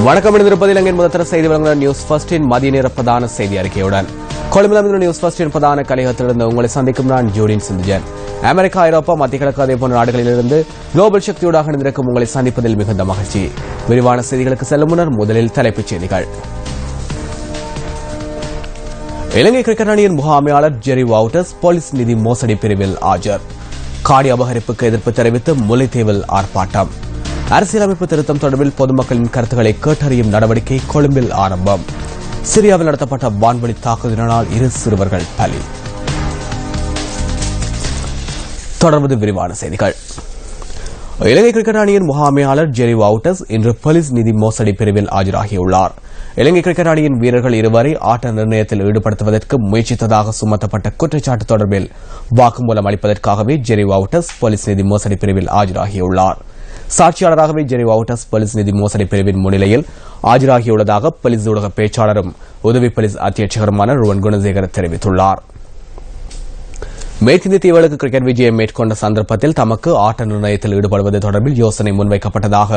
வணக்கம். இணைந்திருப்பது இலங்கையின் முதற்தர செய்தி வழங்குகிற நியூஸ் ஃபர்ஸ்டின் மதிய நேர பிரதான செய்தி அறிக்கையுடன் கொழும்பில் நியூஸ் ஃபர்ஸ்டின் பிரதான கலையகத்திலிருந்து உங்களை சந்திக்கும் நான் ஜூடின் சிந்துஜன். அமெரிக்கா, ஐரோப்பா, மத்திய கிழக்கு அதே போன்ற நாடுகளிலிருந்து குளோபல் சக்தியோடாக இணைந்திருக்கும் உங்களை சந்திப்பதில் மிகுந்த மகிழ்ச்சி. விரிவான செய்திகளுக்கு செல்லும் முன்னர் முதலில் தலைப்புச் செய்திகள். இலங்கை கிரிக்கெட் அணியின் முகாமையாளர் ஜெரி வவுட்டர்ஸ் போலீஸ் நிதி மோசடி பிரிவில் ஆஜர். காடி அபகரிப்புக்கு எதிர்ப்பு தெரிவித்து முல்லைத்தீவில் ஆர்ப்பாட்டம். அரசியலமைப்பு திருத்தம் தொடர்பில் பொதுமக்களின் கருத்துக்களை கேட்டறியும் நடவடிக்கை கொழும்பில் ஆரம்பம். சிரியாவில் நடத்தப்பட்ட வான்வழி தாக்குதலினால் 2 சிறுவர்கள் பலி. தொடர்வது விரிவான செய்திகள். இலங்கை கிரிக்கெட் அணியின் முகாமையாளர் ஜெரி வவுட்டர்ஸ் இன்று போலீஸ் நிதி மோசடி பிரிவில் ஆஜராகியுள்ளார். இலங்கை கிரிக்கெட் அணியின் வீரர்கள் இருவரை ஆட்ட நிர்ணயத்தில் ஈடுபடுத்துவதற்கு முயற்சித்ததாக சுமத்தப்பட்ட குற்றச்சாட்டு தொடர்பில் வாக்குமூலம் அளிப்பதற்காகவே ஜெரி வவுட்டர்ஸ் போலீஸ் நிதி மோசடி பிரிவில் ஆஜராகியுள்ளார். சாட்சியாளராகவே ஜெரி வவுட்டர்ஸ் போலீஸ் நிதி மோசடி பிரிவின் முன்னிலையில் ஆஜராகியுள்ளதாக போலீஸ் ஊடக பேச்சாளரும் உதவி போலீஸ் அத்தியட்சகருமான ருவன் குணசேகர தெரிவித்துள்ளார். மேற்கிந்திய தீவுகளுக்கு கிரிக்கெட் விஜயம் மேற்கொண்ட சந்தர்ப்பத்தில் தமக்கு ஆட்ட நிர்ணயத்தில் ஈடுபடுவது தொடர்பில் யோசனை முன்வைக்கப்பட்டதாக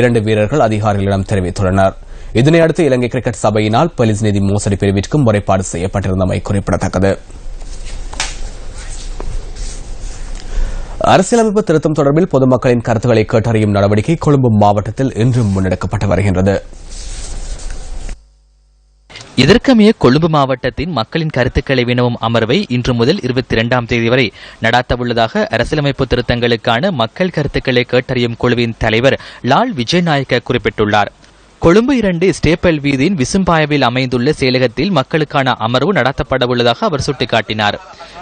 2 வீரர்கள் அதிகாரிகளிடம் தெரிவித்துள்ளனர். இதனையடுத்து இலங்கை கிரிக்கெட் சபையினால் போலீஸ் நிதி மோசடி பிரிவிற்கு முறைப்பாடு செய்யப்பட்டிருந்தமை குறிப்பிடத்தக்கது. அரசியலமைப்பு திருத்தம் தொடர்பில் பொதுமக்களின் கருத்துக்களை கேட்டறியும் நடவடிக்கை கொழும்பு மாவட்டத்தில் இன்றும் முன்னெடுக்கப்பட்டு வருகின்றது. இதற்கமைய கொழும்பு மாவட்டத்தின் மக்களின் கருத்துக்களை வினவும் அமர்வை இன்று முதல் 22ஆம் தேதி வரை நடாத்தவுள்ளதாக அரசியலமைப்பு திருத்தங்களுக்கான மக்கள் கருத்துக்களை கேட்டறியும் குழுவின் தலைவர் லால் விஜயநாயக்க குறிப்பிட்டுள்ளார். கொழும்பு 2 ஸ்டேப்பல் வீதியின் விசும்பாயவில் அமைந்துள்ள செயலகத்தில் மக்களுக்கான அமர்வு நடத்தப்படவுள்ளதாக அவர் சுட்டிக்காட்டினார்.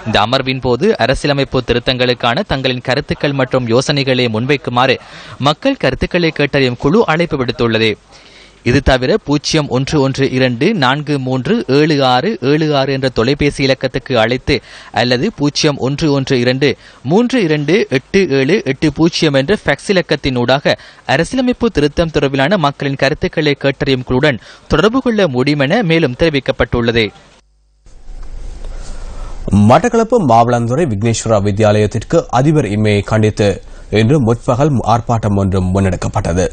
இந்த அமர்வின் போது அரசியலமைப்பு திருத்தங்களுக்கான தங்களின் கருத்துக்கள் மற்றும் யோசனைகளை முன்வைக்குமாறு மக்கள் கருத்துக்களை கேட்டறியும் குழு அழைப்பு விடுத்துள்ளது. இது தவிர 0124376766 என்ற தொலைபேசி இலக்கத்துக்கு அழைத்து அல்லது 0112328780 என்ற ஃபேக்ஸ் இலக்கத்தின் ஊடாக அரசியலமைப்பு திருத்தம் தொடர்பிலான மக்களின் கருத்துக்களை கேட்டறியும் குழுவுடன் தொடர்பு கொள்ள முடியும் என மேலும் தெரிவிக்கப்பட்டுள்ளது. மட்டக்களப்பு மாவளந்துறை விக்னேஸ்வரா வித்தியாலயத்திற்கு அதிபர் இன்மையை கண்டித்து இன்று முற்பகல் ஆர்ப்பாட்டம் ஒன்று முன்னெடுக்கப்பட்டது.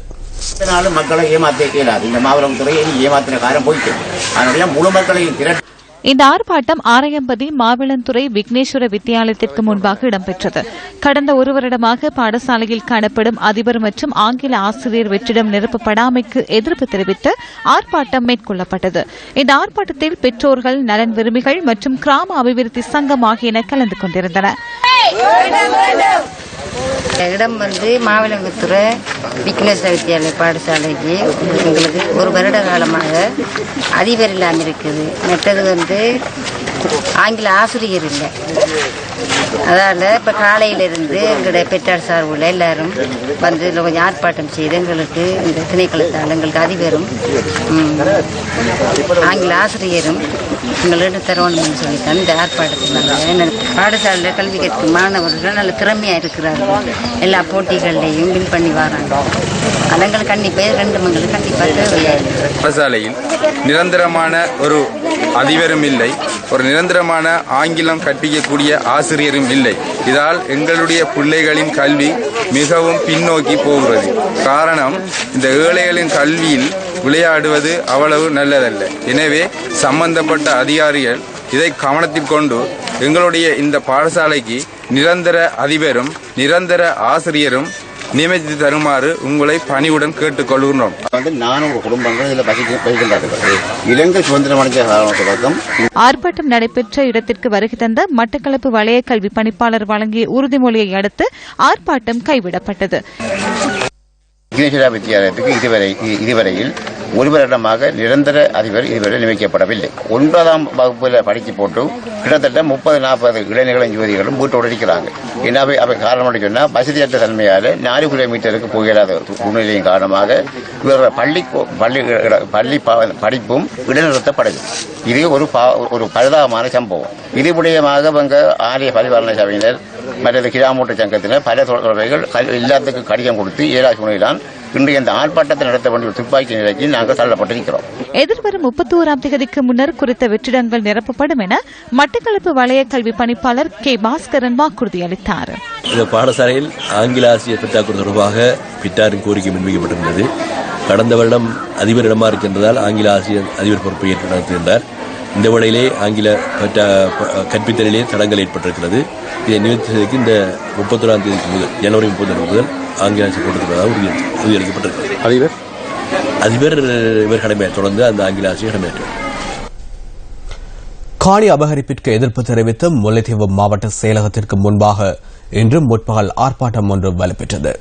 மக்களை ஏமாற்ற இயலாது. இந்த மாவளந்துறையை ஏமாத்தின காரம் போயிட்டு அதனுடைய முழு மக்களையும் இந்த ஆர்ப்பாட்டம் ஆரையம்பதி மாவிளந்துறை விக்னேஸ்வர வித்தியாலயத்திற்கு முன்பாக இடம்பெற்றது. கடந்த 1 வருடமாக பாடசாலையில் காணப்படும் அதிபர் மற்றும் ஆங்கில ஆசிரியர் வெற்றிடம் நிரப்பப்படாமைக்கு எதிர்ப்பு தெரிவித்து ஆர்ப்பாட்டம் மேற்கொள்ளப்பட்டது. இந்த ஆர்ப்பாட்டத்தில் பெற்றோர்கள், நலன் விரும்பிகள் மற்றும் கிராம அபிவிருத்தி சங்கம் ஆகியன கலந்து கொண்டிருந்தன. இடம் மாவிளங்குத்துறை விக்னேஸ்வர வித்தியாலய பாடசாலைக்கு எங்களுக்கு 1 வருட காலமாக அதிபர் இல்லாமல் இருக்குது. மற்றது ஆங்கில ஆசிரியர் இல்லை. அதால இப்ப காலையிலிருந்து எங்களுடைய பெற்றார் சார்புள்ள எல்லாரும் வந்து கொஞ்சம் ஆர்ப்பாட்டம் செய்து எங்களுக்கு இந்த திணைக்களத்தால் எங்களுக்கு அதிபரும் ஆங்கில ஆசிரியரும் எங்களுக்கு தரணும்னு சொல்லித்தான் இந்த ஆர்ப்பாட்டத்தினால பாடசாலையில் கல்வி கற்கும் மாணவர்கள் நல்ல திறமையா இருக்கிறார்கள். எல்லா போட்டிகள்லையும் வின் பண்ணி வராங்க. அதங்கள் கண்டிப்பா 2 மங்களுக்கு கண்டிப்பா தேவையாயிருக்கு. பாடசாலையில் நிரந்தரமான ஒரு அதிபரும் இல்லை, ஒரு நிரந்தரமான ஆங்கிலம் கற்பிக்கக்கூடிய ஆசிரியரும் இல்லை. இதால் எங்களுடைய பிள்ளைகளின் கல்வி மிகவும் பின்னோக்கி போகிறது. காரணம், இந்த ஏழைகளின் கல்வியில் விளையாடுவது அவ்வளவு நல்லதல்ல. எனவே சம்பந்தப்பட்ட அதிகாரிகள் இதை கவனத்தில் கொண்டு எங்களுடைய இந்த பாடசாலைக்கு நிரந்தர அதிபரும் நிரந்தர ஆசிரியரும் நியமித்து தருமாறு உங்களை பணிவுடன் கேட்டுக்கொள்கிறோம். 400 குடும்பங்கள் இதில் வசிக்கின்றார்கள். இலங்கை சுதந்திரம் அடைஞ்ச காலத்துக்கும் ஆர்ப்பாட்டம் நடைபெற்ற இடத்திற்கு வருகை தந்த மட்டக்களப்பு வலய கல்வி பணிப்பாளர் வழங்கிய உறுதிமொழியை அடுத்து ஆர்ப்பாட்டம் கைவிடப்பட்டது. விக்னேஸ்வரா வித்தியாலயத்துக்கு இதுவரையில் 1 வருடமாக நிரந்தர அதிபர் இதுவரை நியமிக்கப்படவில்லை. 9ஆம் வகுப்பில் படித்து போட்டு கிட்டத்தட்ட 30-40 இளைஞர்களும் யுவதிகளும் வீட்டோடு இருக்கிறாங்க. எனவே அவை காரணம் சொன்னால் வசதியற்ற தன்மையால் 4 கிலோமீட்டருக்கு போயிடாத சூழ்நிலையின் காரணமாக இவர்கள் பள்ளி படிப்பும் இடைநிறுத்தப்படுது. இது ஒரு பரிதாபமான சம்பவம். இது விடயமாக ஆலய பரிபாலன சபையினர் மற்ற கிராமோட்ட சங்கத்தினர் பல தொடர்புகள் எல்லாத்துக்கும் கடிதம் கொடுத்து ஏழா சூழ்நிலையில்தான் இன்றைய இந்த ஆர்ப்பாட்டத்தை நடத்த வேண்டிய துப்பாக்கி நிலைக்கு நாங்கள் தள்ளப்பட்டிருக்கிறோம். எதிர்வரும் 31ஆம் தேதிக்கு முன்னர் குறித்த வெற்றிடங்கள் நிரப்பப்படும் என மட்டக்களப்பு வலய கல்வி பணிப்பாளர் கே பாஸ்கரன் வாக்குறுதி அளித்தார். இந்த பாடசாலையில் ஆங்கில ஆசிரியர் பற்றாக்குறை தொடர்பாக பிட்டாரின் கோரிக்கை முன்வைக்கப்பட்டிருந்தது. கடந்த வருடம் அதிபர் இடமா இருக்கின்றதால் ஆங்கில ஆசிரியர் அதிபர் பொறுப்பை ஏற்று நடத்துகின்றார். இந்த வேளையிலே ஆங்கில கற்பித்தலிலே தடங்கள் ஏற்பட்டிருக்கிறது. இதை நிவர்த்தி இந்த 31ஆம் தேதிக்கு முதல் ஜனவரி 31 முதல் ஆங்கில ஆட்சி கொடுக்கிறதாக உறுதியளிக்கப்பட்டிருக்கிறது. அதிபர் இவர் கடமையை தொடர்ந்து அந்த ஆங்கில ஆட்சியை கடமையாற்றார். காணி அபகரிப்பிற்கு எதிர்ப்பு தெரிவித்து முல்லைத்தீவு மாவட்ட செயலகத்திற்கு முன்பாக இன்று முற்பகல் ஆர்ப்பாட்டம் ஒன்று வலுப்பெற்றது.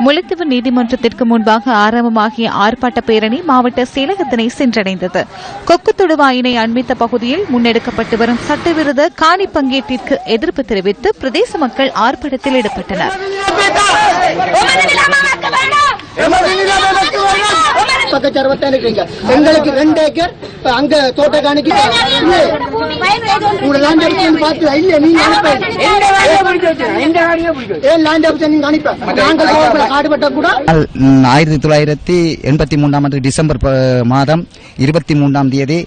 முல்லைத்தீவு நீதிமன்றத்திற்கு முன்பாக ஆரம்பமாகிய ஆர்ப்பாட்ட பேரணி மாவட்ட செயலகத்தினை சென்றடைந்தது. கொக்கு தொடுவாயினை அண்மித்த பகுதியில் முன்னெடுக்கப்பட்டு வரும் சட்டவிரோத காணி பங்கீட்டிற்கு எதிர்ப்பு தெரிவித்து பிரதேச மக்கள் ஆர்ப்பாட்டத்தில் ஈடுபட்டனர். எங்களுக்கு 2 ஏக்கர் அங்க தோட்ட காணிக்கு கூட 1983 டிசம்பர் மாதம் 23ஆம் தேதி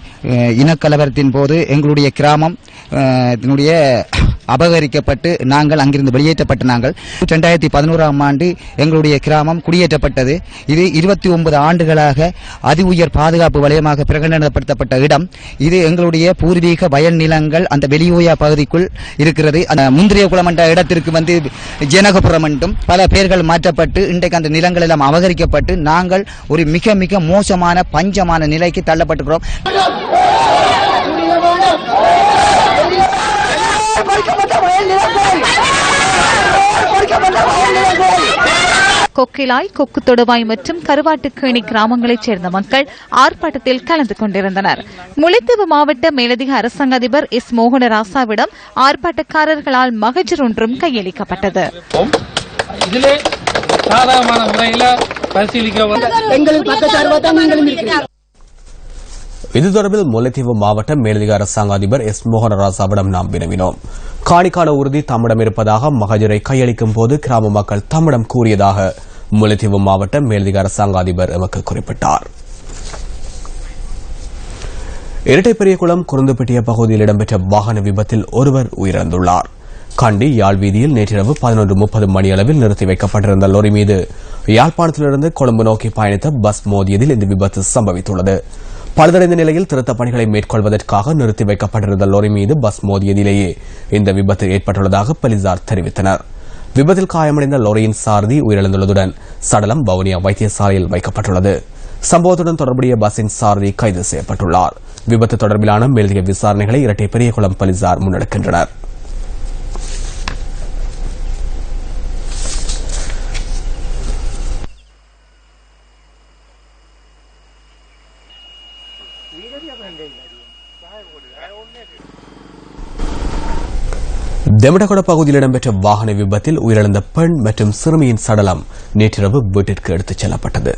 இனக்கலவரத்தின் போது எங்களுடைய கிராமம் அபகரிக்கப்பட்டு நாங்கள் அங்கிருந்து வெளியேற்றப்பட்ட நாங்கள் 2011ஆம் ஆண்டு எங்களுடைய கிராமம் குடியேற்றப்பட்டது. இது 29 ஆண்டுகளாக அதி உயர் பாதுகாப்பு வலயமாக பிரகடனப்படுத்தப்பட்ட இடம். இது எங்களுடைய பூர்வீக வயல் நிலங்கள் அந்த வெளியோயா பகுதிக்குள் இருக்கிறது. அந்த முந்திரிய குளம் என்ற இடத்திற்கு ஜனகபுரம் என்றும் பல பெயர்கள் மாற்றப்பட்டு இன்றைக்கு அந்த நிலங்கள் எல்லாம் அபகரிக்கப்பட்டு நாங்கள் ஒரு மிக மிக மோசமான பஞ்சமான நிலைக்கு தள்ளப்பட்டிருக்கிறோம். கொக்கிலாய், கொக்கு தொடுவாய் மற்றும் கருவாட்டுக்கேணி கிராமங்களைச் சேர்ந்த மக்கள் ஆர்ப்பாட்டத்தில் கலந்து கொண்டிருந்தனர். முல்லைத்தீவு மாவட்ட மேலதிக அரசாங்க அதிபர் எஸ் மோகனராசாவிடம் ஆர்ப்பாட்டக்காரர்களால் மகஜர் ஒன்றும் கையளிக்கப்பட்டது. இது தொடர்பில் முல்லைத்தீவு மாவட்ட மேலதிக அரசாங்க அதிபர் எஸ் மோகனராசாவிடம் நாம் வினவினோம். காணிக்கான உறுதி தம்மிடம் இருப்பதாக மகஜரை கையளிக்கும் போது கிராம மக்கள் தம்மிடம் கூறியதாக முல்லைத்தீவு மாவட்ட மேலதிக அரசாங்க அதிபர் எமக்கு குறிப்பிட்டார். இரட்டைப்பெரியகுளம் குருந்துப்பட்டிய பகுதியில் இடம்பெற்ற வாகன விபத்தில் ஒருவர் உயிரிழந்துள்ளார். கண்டி யாழ் வீதியில் நேற்றிரவு 11:30 மணியளவில் நிறுத்தி வைக்கப்பட்டிருந்த லோரி மீது யாழ்ப்பாணத்திலிருந்து கொழும்பு நோக்கி பயணித்த பஸ் மோதியதில் இந்த விபத்து சம்பவித்துள்ளது. பழுதடைந்த நிலையில் திருத்தப் பணிகளை மேற்கொள்வதற்காக நிறுத்தி வைக்கப்பட்டிருந்த லோரி மீது பஸ் மோதியதிலேயே இந்த விபத்து ஏற்பட்டுள்ளதாக போலீசார் தெரிவித்தனர். விபத்தில் காயமடைந்த லோரியின் சாரதி உயிரிழந்துள்ளதுடன் சடலம் வவுனியா வைத்தியசாலையில் வைக்கப்பட்டுள்ளது. சம்பவத்துடன் தொடர்புடைய பஸ்ஸின் சாரதி கைது செய்யப்பட்டுள்ளார். விபத்து தொடர்பிலான மேலதிக விசாரணைகளை இரட்டைப்பெரியகுளம் போலீசார் முன்னெடுக்கின்றனர். தெமடகொட பகுதியில் இடம்பெற்ற வாகன விபத்தில் உயிரிழந்த பெண் மற்றும் சிறுமியின் சடலம் நேற்றிரவு வீட்டிற்கு எடுத்துச் செல்லப்பட்டது.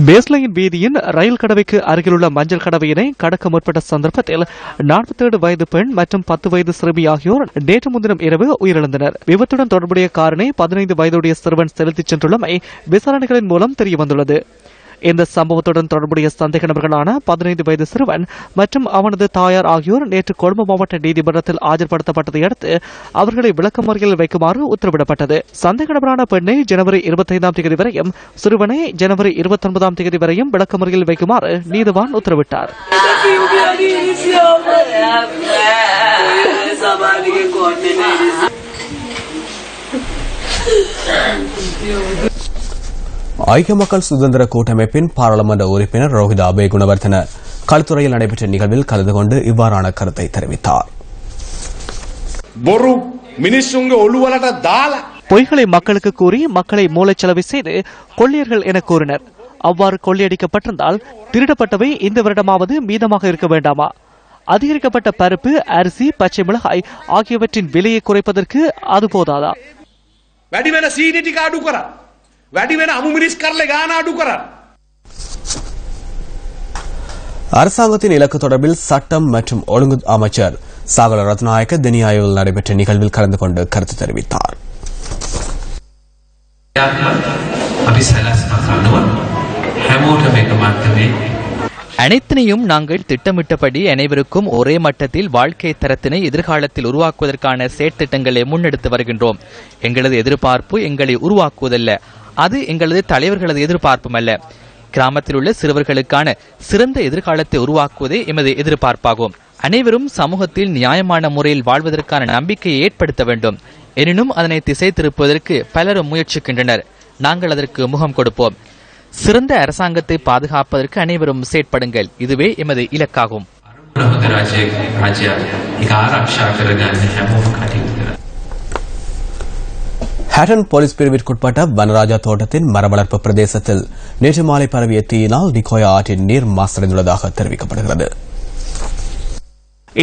பேஸ்லைன் வீதியின் ரயில் கடவைக்கு அருகிலுள்ள மஞ்சள் கடவையினை கடக்க முற்பட்ட சந்தர்ப்பத்தில் 47 வயது பெண் மற்றும் 10 வயது சிறுமி ஆகியோர் நேற்று முன்தினம் இரவு உயிரிழந்தனர். விபத்துடன் தொடர்புடைய காரினை 15 வயதுடைய சிறுவன் செலுத்திச் சென்றுள்ளமை விசாரணைகளின் மூலம் தெரியவந்துள்ளது. இந்த சம்பவத்துடன் தொடர்புடைய சந்தேக நபர்களான 15 வயது சிறுவன் மற்றும் அவனது தாயார் ஆகியோர் நேற்று கொழும்பு மாவட்ட நீதிமன்றத்தில் ஆஜர்படுத்தப்பட்டதை அடுத்து அவர்களை விளக்கமறியலில் வைக்குமாறு உத்தரவிடப்பட்டது. சந்தேக நபரான பெண்ணை ஜனவரி 25ஆம் தேதி வரையும், சிறுவனை ஜனவரி 29ஆம் தேதி வரையும் விளக்கமறியலில் வைக்குமாறு நீதிவான் உத்தரவிட்டார். ஐக்கிய மக்கள் சுதந்திர கூட்டமைப்பின் பாராளுமன்ற உறுப்பினர் ரோஹித அபே குணவர்தன களுத்துறையில் நடைபெற்ற நிகழ்வில் கலந்து கொண்டு இவ்வாறான கருத்தை தெரிவித்தார். பொய்களை மக்களுக்கு கூறி மக்களை மூளைச்சலவை செய்து கொள்ளையர்கள் என கூறினர். அவ்வாறு கொள்ளையடிக்கப்பட்டிருந்தால் திருடப்பட்டவை இந்த வருடமாவது மீதமாக இருக்க வேண்டாமா? அதிகரிக்கப்பட்ட பருப்பு, அரிசி, பச்சை மிளகாய் ஆகியவற்றின் விலையை குறைப்பதற்கு அது போதாதா? அரசாங்கத்தின் இலக்கு தொடர்பில் சட்டம் மற்றும் ஒழுங்கு அமைச்சர் சாகல ரத்நாயக்க தினியாயில் நடைபெற்ற நிகழ்வில் கலந்து கொண்டு கருத்து தெரிவித்தார். அனைத்தினையும் நாங்கள் திட்டமிட்டபடி அனைவருக்கும் ஒரே மட்டத்தில் வாழ்க்கை தரத்தினை எதிர்காலத்தில் உருவாக்குவதற்கான செயற்திட்டங்களை முன்னெடுத்து வருகின்றோம். எங்களது எதிர்பார்ப்பு எங்களை உருவாக்குவதல்ல, அது எங்களது தலைவர்களது எதிர்பார்ப்பும் அல்ல. கிராமத்தில் உள்ள சிறுவர்களுக்கான சிறந்த எதிர்காலத்தை உருவாக்குவதே எமது எதிர்பார்ப்பாகும். அனைவரும் சமூகத்தில் நியாயமான முறையில் வாழ்வதற்கான நம்பிக்கையை ஏற்படுத்த வேண்டும். எனினும் அதனை திசை திருப்புவதற்கு பலரும் முயற்சிக்கின்றனர். நாங்கள் அதற்கு முகம் கொடுப்போம். சிறந்த அரசாங்கத்தை பாதுகாப்பதற்கு அனைவரும் செயற்படுங்கள். இதுவே எமது இலக்காகும். ஹேட்டன் போலீஸ் பிரிவிற்குட்பட்ட வனராஜா தோட்டத்தின் மரவளர்ப்பு பிரதேசத்தில் நேற்று மாலை பரவிய தீயினால் டிகோயா ஆற்றின் நீர் மாசடைந்துள்ளதாக தெரிவிக்கப்படுகிறது.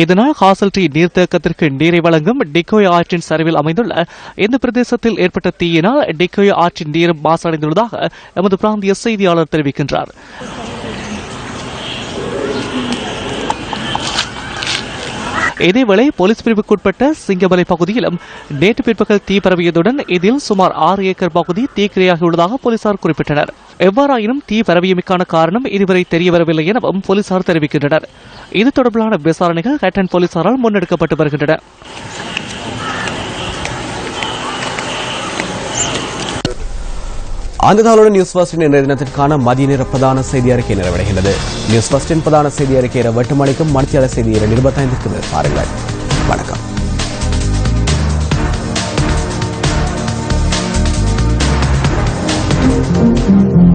இதனால் ஹாசல்டி நீர்த்தேக்கத்திற்கு நீரை வழங்கும் டிகோயா ஆற்றின் சரிவில் அமைந்துள்ள இந்த பிரதேசத்தில் ஏற்பட்ட தீயினால் டிகோயா ஆற்றின் நீர் மாசடைந்துள்ளதாக எமது பிராந்திய செய்தியாளர் தெரிவிக்கின்றார். இதேவேளை போலீஸ் பிரிவுக்குட்பட்ட சிங்கமலை பகுதியிலும் நேற்று பிற்பகல் தீ பரவியதுடன் இதில் சுமார் 6 ஏக்கர் பகுதி தீக்கிரையாகியுள்ளதாக போலீசார் குறிப்பிட்டனர். எவ்வாறாயினும் தீ பரவியமைக்கான காரணம் இதுவரை தெரியவரவில்லை எனவும் போலீசார் தெரிவிக்கின்றனர். இது தொடர்பிலான விசாரணைகள் ஹேட்டன் போலீசாரால் முன்னெடுக்கப்பட்டு வருகின்றன. அந்த தகவலுடன் நியூஸ் ஃபர்ஸ்டின் இன்றைய தினத்திற்கான மதிய நேர பிரதான செய்தி அறிக்கை நிறைவடைகிறது. நியூஸ் ஃபர்ஸ்டின் பிரதான செய்தி அறிக்கையை 8 மணிக்கும் மணித்தியாளர் செய்தி 25க்கு பாருங்கள். வணக்கம்.